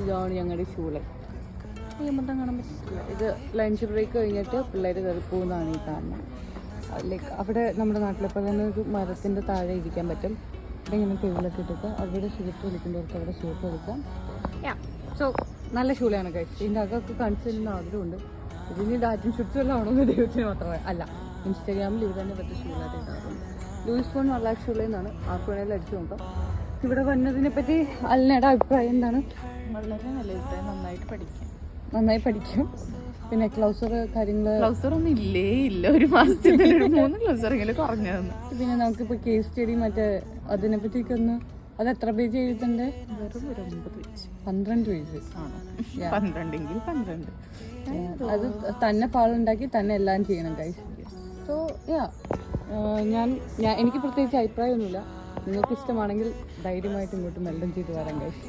ഇതാണ് ഞങ്ങളുടെ ഷൂള്. മൊത്തം കാണാൻ പറ്റില്ല. ഇത് ലഞ്ച് ബ്രേക്ക് കഴിഞ്ഞിട്ട് പിള്ളേർ കയറി പോകുന്നതാണ് ഈ കാണുന്നത്. ലൈക്ക് അവിടെ നമ്മുടെ നാട്ടിലിപ്പോൾ തന്നെ ഒരു മരത്തിൻ്റെ താഴെ ഇരിക്കാൻ പറ്റും. ഇവിടെ ഇങ്ങനെ ടേബിളൊക്കെ ഇട്ടിട്ട് അവിടെ ഷൂട്ട് വിളിക്കുന്നവർക്ക് അവിടെ ഷൂട്ട് വിളിക്കാം. സോ നല്ല ഷൂളാണ് കഴിച്ചത്. ഇതിൻ്റെ അകമൊക്കെ കാണിച്ചു തരുന്ന ആഗ്രഹമുണ്ട്. ഇതിന് ഡാറ്റും ഷൂട്ട്സും എല്ലാം ആണോ ദൈവത്തിന് മാത്രമേ അല്ല. ഇൻസ്റ്റാഗ്രാമിൽ ഇത് തന്നെ പറ്റിയ ഷൂളായിട്ട് ഇടാറുണ്ട്. ലൂയിസ് ഫോൺ വല്ല ഷൂളെന്നാണ്. ആർക്ക് വേണമെങ്കിലും അടിച്ചു നോക്കാം. ഇവിടെ വന്നതിനെ പറ്റി അലിനയുടെ അഭിപ്രായം എന്താണ്? വളരെ നല്ല അഭിപ്രായം. നന്നായി പഠിക്കും. പിന്നെ ക്ലൗസർ കാര്യങ്ങൾ ക്ലൗസറൊന്നും ഇല്ല. ഒരു മാസത്തിൽ 3 ക്ലൗസറെങ്കിലും കുറഞ്ഞതെന്ന്. പിന്നെ നമുക്കിപ്പോൾ കേസ് സ്റ്റഡി മറ്റേ അതിനെ പറ്റിയൊക്കെ ഒന്ന് അത് എത്ര പേജ് എഴുതണ്ടേ? വെറും ഒരു 9 പേജ്. 12 പേജ് ആണോ? 12 12. അത് തന്നെ പാളുണ്ടാക്കി തന്നെ എല്ലാം ചെയ്യണം ഗൈസ്. സോ എനിക്ക് പ്രത്യേകിച്ച് അഭിപ്രായമൊന്നുമില്ല. നിങ്ങൾക്ക് ഇഷ്ടമാണെങ്കിൽ ധൈര്യമായിട്ട് ഇങ്ങോട്ട് മെൽഡം ചെയ്ത് വരാം ഗൈസ്.